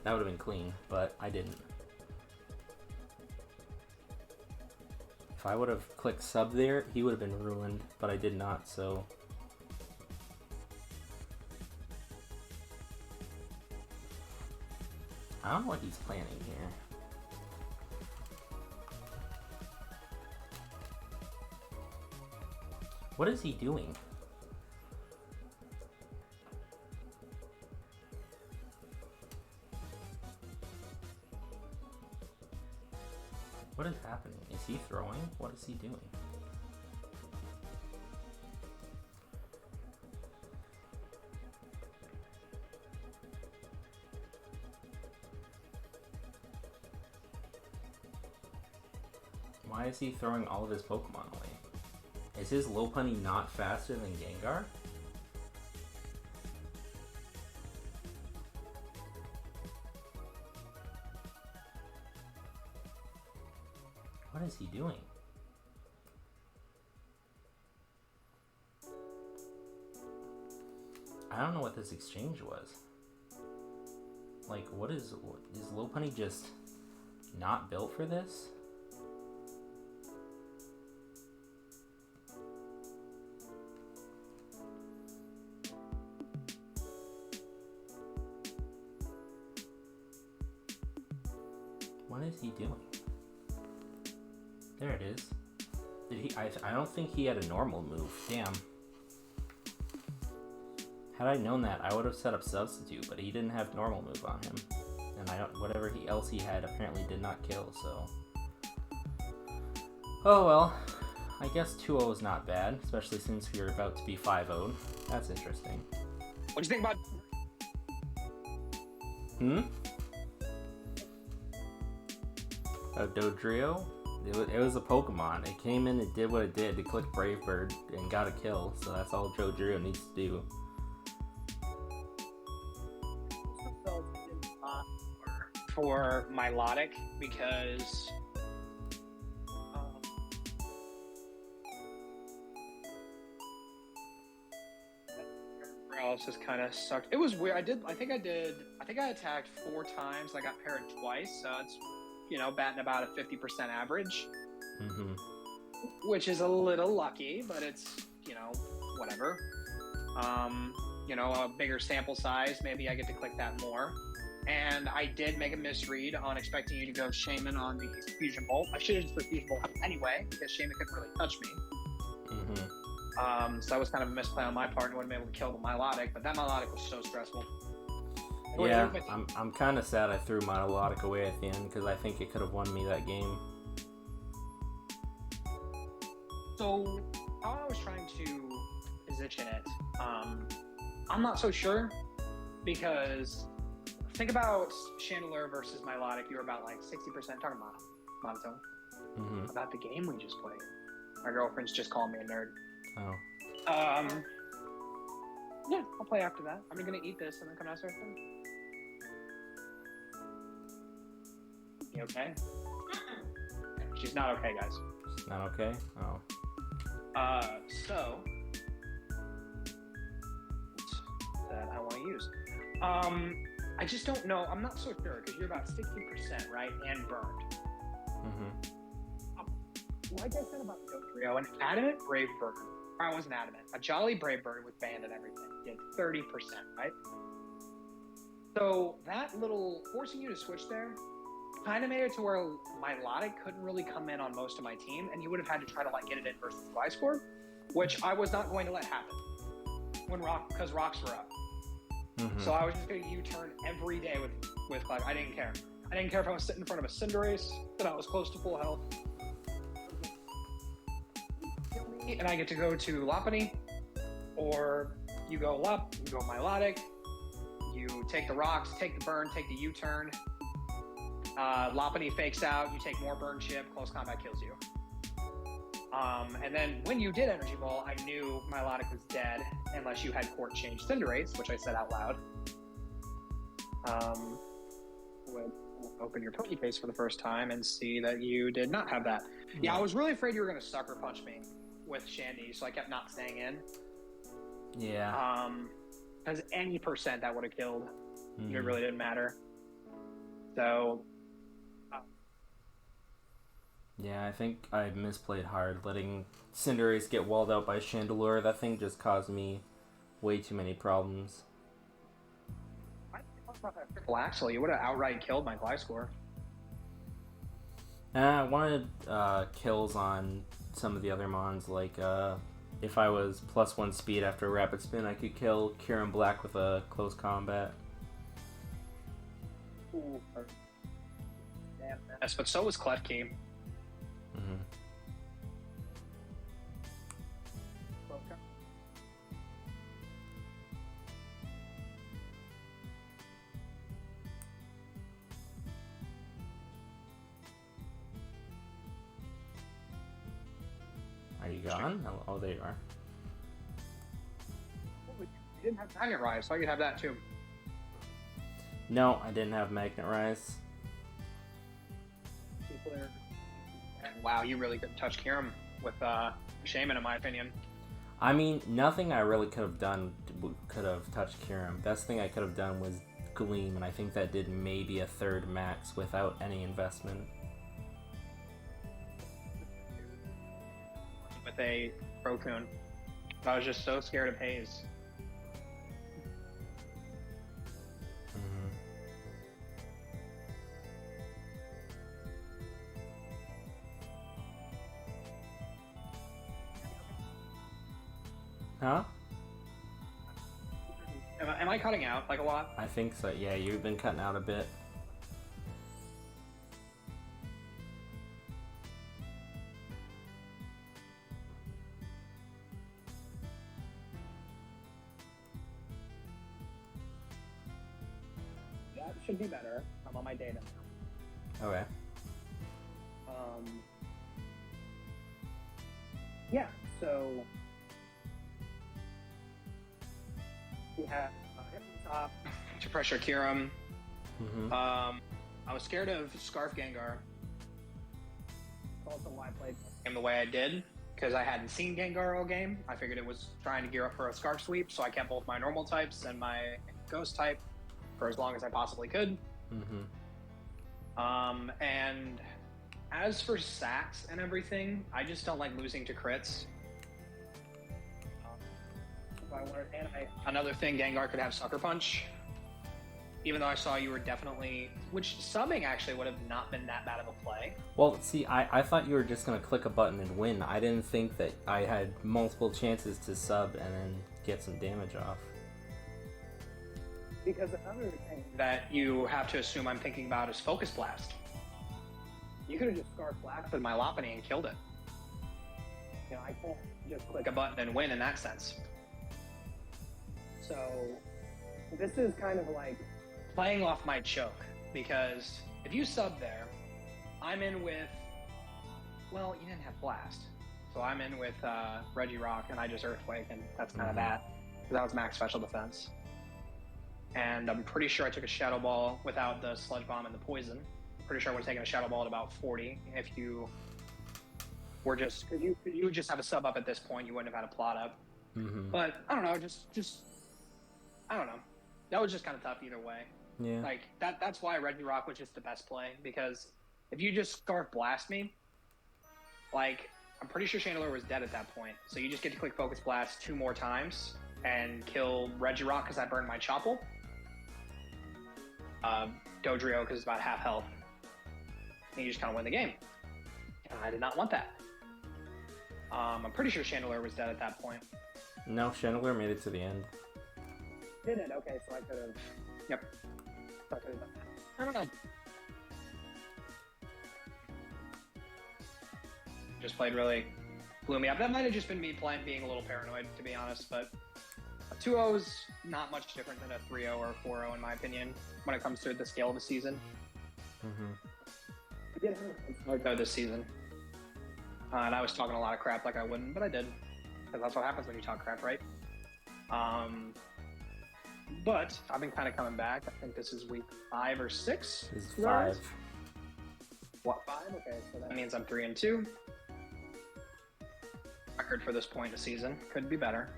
S1: that would have been clean, but I didn't. If I would have clicked sub there, he would have been ruined, but I did not, so... I don't know what he's planning here. What is he doing? What is happening? Is he throwing? What is he doing? Why is he throwing all of his Pokemon away? Is his Lopunny not faster than Gengar? What is he doing? I don't know what this exchange was. Like, is Lopunny just not built for this? What is he doing? There it is. Did he? I don't think he had a normal move. Damn. Had I known that, I would have set up substitute, but he didn't have normal move on him, and whatever else he had apparently did not kill. So. Oh well. I guess 2-0 is not bad, especially since we are about to be 5-0'd. That's interesting.
S2: What do you think about?
S1: A Dodrio? It was a Pokemon. It came in, it did what it did. It clicked Brave Bird and got a kill, so that's all Dodrio needs to do.
S2: For Milotic, because else just kind of sucked. It was weird. I think I attacked 4 times. I got parried twice, so it's, you know, batting about a 50% average.
S1: Mm-hmm.
S2: Which is a little lucky, but it's, you know, whatever. You know, a bigger sample size, maybe I get to click that more. And I did make a misread on expecting you to go Shaman on the Fusion Bolt. I should have just put Fusion Bolt anyway, because Shaman couldn't really touch me.
S1: Mm-hmm.
S2: So that was kind of a misplay on my part, and would have been able to kill the Milotic, but that Milotic was so stressful.
S1: Yeah, I'm kind of sad I threw Milotic away at the end, because I think it could have won me that game.
S2: So, how I was trying to position it, I'm not so sure, because think about Chandelure versus Milotic. You were about like 60% talking about Monotone.
S1: Mm-hmm.
S2: About the game we just played. My girlfriend's just calling me a nerd.
S1: Oh.
S2: Yeah, I'll play after that. I'm gonna eat this and then come downstairs. You okay? She's not okay, guys.
S1: She's not okay? Oh.
S2: So that I want to use. I just don't know. I'm not so sure because you're about 60%, right? And burned. Like I said about the trio, an adamant brave bird. I wasn't adamant. A jolly brave bird with band and everything did 30%, right? So that little forcing you to switch there kind of made it to where Milotic couldn't really come in on most of my team, and you would have had to try to like get it in versus Y score, which I was not going to let happen because rocks were up. So I was just going to U-turn every day with Clive. I didn't care. I didn't care if I was sitting in front of a Cinderace, that I was close to full health. And I get to go to Lopunny, or you go Lop, you go Milotic, you take the rocks, take the burn, take the U-turn. Lopunny fakes out, you take more burn chip, close combat kills you. And then when you did Energy Ball, I knew Milotic was dead unless you had court change Cinderace, which I said out loud. Would open your Poke case for the first time and see that you did not have that. Yeah, I was really afraid you were going to sucker punch me with Shandy, so I kept not staying in.
S1: Yeah.
S2: Because any percent that would have killed, it really didn't matter. So.
S1: Yeah, I think I misplayed hard, letting Cinderace get walled out by Chandelure. That thing just caused me way too many problems.
S2: Triple Axel, you would have outright killed my Gliscor.
S1: I wanted kills on some of the other mons, like if I was +1 speed after Rapid Spin, I could kill Kieran Black with a close combat.
S2: Ooh. Yes, but so was Klefki.
S1: Are you gone? Oh, there you are.
S2: You didn't have Magnet Rise, so I could have that too.
S1: No, I didn't have Magnet Rise.
S2: Wow, you really couldn't touch Kirim with Shaman, in my opinion.
S1: I mean, nothing I really could have done could have touched Kirim. Best thing I could have done was Gleam, and I think that did maybe a third max without any investment.
S2: With a Procune. I was just so scared of Haze.
S1: Huh?
S2: Am I cutting out like a lot?
S1: I think so. Yeah, you've been cutting out a bit.
S2: That should be better. I'm on my data now.
S1: Okay.
S2: Yeah, so we have top to pressure Kirim. I was scared of Scarf Gengar. That's also why I played him the way I did, because I hadn't seen Gengar all game. I figured it was trying to gear up for a Scarf Sweep, so I kept both my normal types and my Ghost type for as long as I possibly could. And as for sacks and everything, I just don't like losing to crits. Another thing, Gengar could have Sucker Punch. Even though I saw you were definitely... Which subbing actually would have not been that bad of a play.
S1: Well, see, I thought you were just going to click a button and win. I didn't think that I had multiple chances to sub and then get some damage off.
S2: Because another thing that you have to assume I'm thinking about is Focus Blast. You could have just Scarf Blasted my Lopunny and killed it. You know, I can't just click a button and win in that sense. So, this is kind of like playing off my choke, because if you sub there, I'm in with, well, you didn't have Blast. So I'm in with Regirock, and I just Earthquake, and that's kind of that. Because that was max special defense. And I'm pretty sure I took a Shadow Ball without the Sludge Bomb and the Poison. Pretty sure I would have taken a Shadow Ball at about 40 if you were just, because you would just have a sub up at this point, you wouldn't have had a plot up. But I don't know, just I don't know. That was just kind of tough either way.
S1: Yeah.
S2: Like that's why Regirock was just the best play, because if you just Scarf Blast me, like I'm pretty sure Chandelure was dead at that point. So you just get to click Focus Blast 2 more times and kill Regirock because I burned my Chople. Dodrio because it's about half health. And you just kind of win the game. And I did not want that. I'm pretty sure Chandelure was dead at that point.
S1: No, Chandelure made it to the end.
S2: Did it? Okay, so I could have. Yep. I could have done that. I don't know. Just played really blew me up. That might have just been me being a little paranoid, to be honest. But a 2-0 is not much different than a 3-0 or a 4-0 in my opinion when it comes to the scale of the season. I did have a this season, and I was talking a lot of crap like I wouldn't, but I did, because that's what happens when you talk crap, right? But I've been kind of coming back. I think this is week 5 or 6.
S1: This is 5.
S2: What, 5? Okay, so that means I'm 3-2. Record for this point in the season could be better.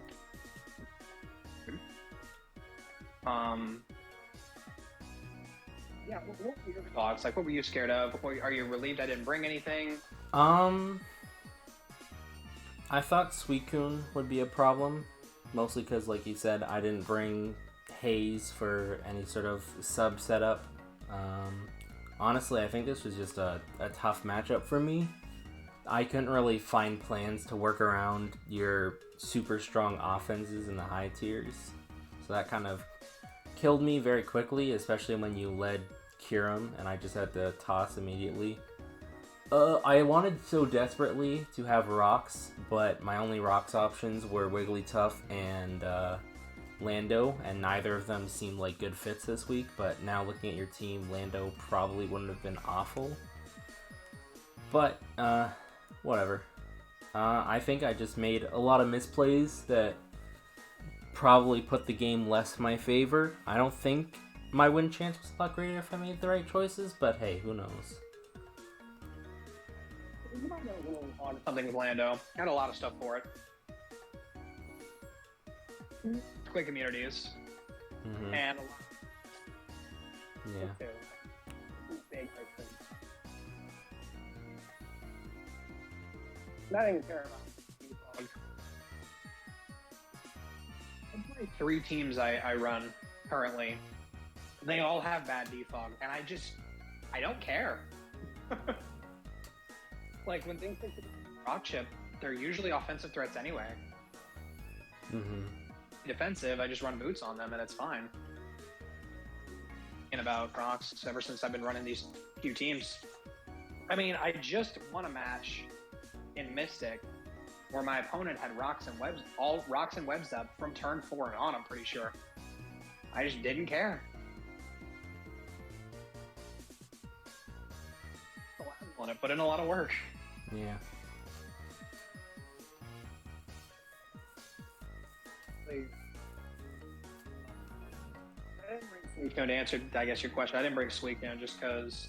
S2: Yeah, what were your thoughts? Like, what were you scared of? Are you relieved I didn't bring anything?
S1: I thought Suicune would be a problem, mostly because, like you said, I didn't bring Haze for any sort of sub setup. Honestly, I think this was just a tough matchup for me. I couldn't really find plans to work around your super strong offenses in the high tiers, so that kind of killed me very quickly, especially when you led Kyurem and I just had to toss immediately. I wanted so desperately to have rocks, but my only rocks options were Wigglytuff and Lando, and neither of them seemed like good fits this week. But now looking at your team, Lando probably wouldn't have been awful. But, whatever. I think I just made a lot of misplays that probably put the game less in my favor. I don't think my win chance was a lot greater if I made the right choices, but hey, who knows?
S2: You might know a little on something with Lando. Had a lot of stuff for it. Quick communities. And a lot.
S1: Yeah.
S2: Big person. Not even care about. 3 teams I run currently. They all have bad defog, and I don't care. Like, when things take the rock chip, they're usually offensive threats anyway. Defensive, I just run boots on them, and it's fine. And about rocks ever since I've been running these few teams. I mean, I just won a match in Mystic where my opponent had rocks and webs, all rocks and webs up from turn 4 and on, I'm pretty sure. I just didn't care. I put in a lot of work.
S1: Yeah.
S2: To answer, I guess, your question, I didn't bring Suicune just because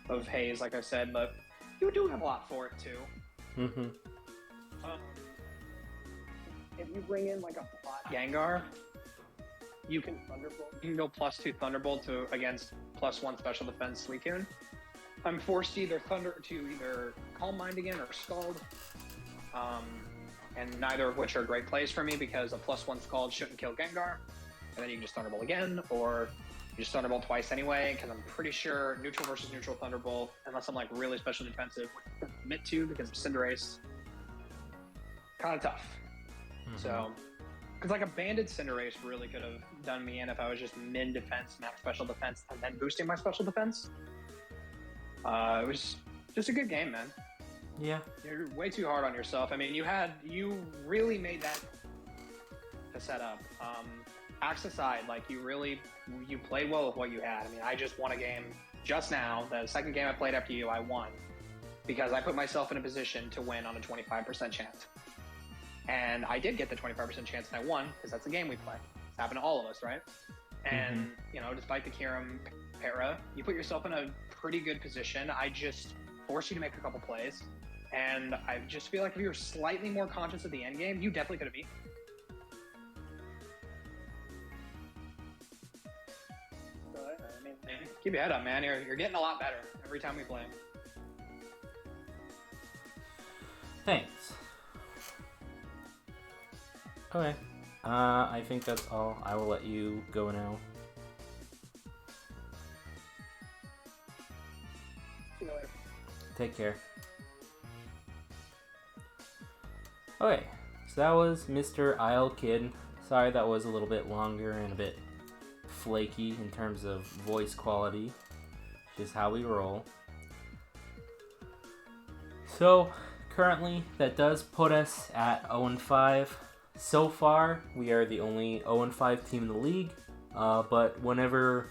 S2: of Haze, like I said, but you do have a lot for it too. If you bring in like a plot Gengar, you can Thunderbolt. You can go +2 Thunderbolt to against +1 special defense Suicune. I'm forced to either Calm Mind again or Scald, and neither of which are great plays for me because a +1 Scald shouldn't kill Gengar, and then you can just Thunderbolt again, or you just Thunderbolt twice anyway, because I'm pretty sure neutral versus neutral Thunderbolt, unless I'm like really special defensive, which I commit to because of Cinderace, kind of tough. So, because like a banded Cinderace really could have done me in if I was just min defense, max special defense, and then boosting my special defense. It was just a good game, man.
S1: Yeah.
S2: You're way too hard on yourself. I mean, you really made that to set up. Acts aside, like you played well with what you had. I mean, I just won a game just now. The second game I played after you, I won because I put myself in a position to win on a 25% chance. And I did get the 25% chance and I won because that's the game we play. It's happened to all of us, right? And, you know, despite the Kyurem para, you put yourself in a pretty good position. I just forced you to make a couple plays. And I just feel like if you were slightly more conscious of the end game, you definitely could have beat me. Keep your head up, man. You're getting a lot better every time we play.
S1: Thanks. Okay. I think that's all. I will let you go now.
S2: See you later.
S1: Take care. Okay, so that was Mr. Isle Kid. Sorry that was a little bit longer and a bit flaky in terms of voice quality. Just how we roll. So, currently, that does put us at 0-5. So far, we are the only 0-5 team in the league. But whenever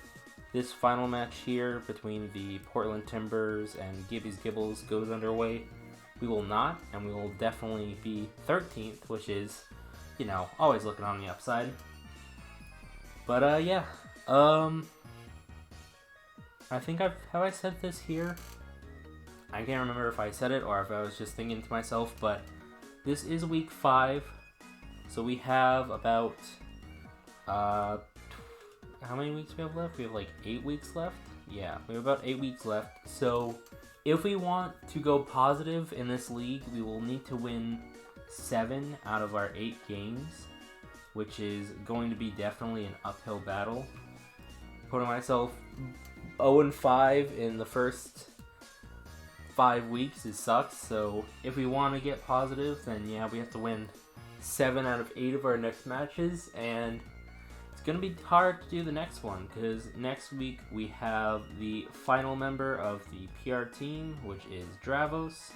S1: this final match here between the Portland Timbers and Gibby's Gibbles goes underway, we will not, and we will definitely be 13th, which is, you know, always looking on the upside. But, yeah. I think have I said this here? I can't remember if I said it or if I was just thinking to myself, but this is week 5, so we have about, how many weeks we have left? We have like 8 weeks left? Yeah, we have about 8 weeks left, so if we want to go positive in this league, we will need to win 7 out of our 8 games, which is going to be definitely an uphill battle. Putting myself 0-5 in the first 5 weeks, it sucks. So if we want to get positive, then yeah, we have to win 7 out of 8 of our next matches, and it's going to be hard to do the next one because next week we have the final member of the PR team, which is Dravos.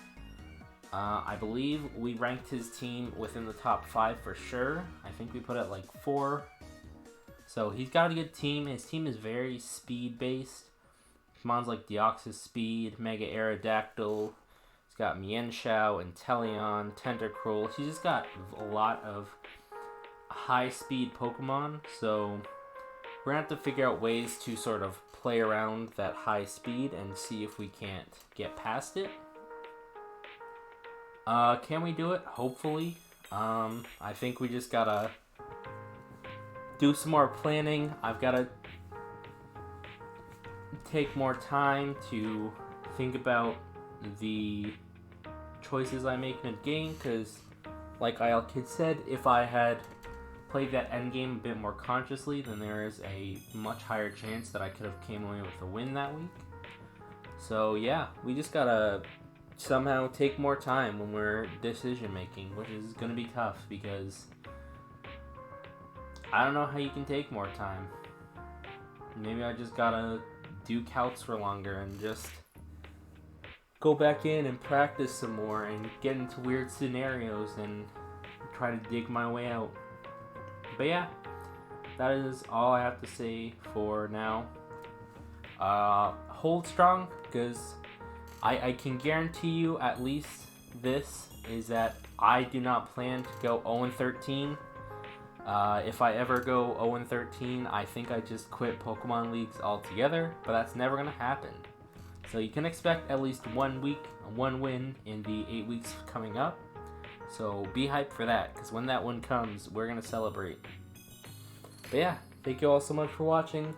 S1: I believe we ranked his team within the top 5 for sure. I think we put it like 4. So he's got a good team. His team is very speed-based. Mon's like Deoxys Speed, Mega Aerodactyl. He's got Mienshao, Inteleon, Tentacruel. He's just got a lot of high-speed Pokemon. So we're going to have to figure out ways to sort of play around that high speed and see if we can't get past it. Can we do it? Hopefully. I think we just gotta do some more planning. I've gotta take more time to think about the choices I make mid-game, because like Isle Kid said, if I had played that endgame a bit more consciously, then there is a much higher chance that I could have came away with a win that week. So yeah, we just gotta somehow take more time when we're decision making, which is gonna be tough because I don't know how you can take more time. Maybe I just gotta do calcs for longer and just go back in and practice some more and get into weird scenarios and try to dig my way out. But yeah, that is all I have to say for now. Hold strong, because I can guarantee you at least this is that I do not plan to go 0-13. If I ever go 0-13, I think I just quit Pokemon Leagues altogether, but that's never going to happen. So you can expect at least 1 week, 1 win in the 8 weeks coming up. So be hyped for that, because when that one comes, we're going to celebrate. But yeah, thank you all so much for watching.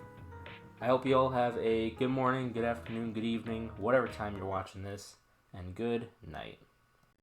S1: I hope you all have a good morning, good afternoon, good evening, whatever time you're watching this, and good night.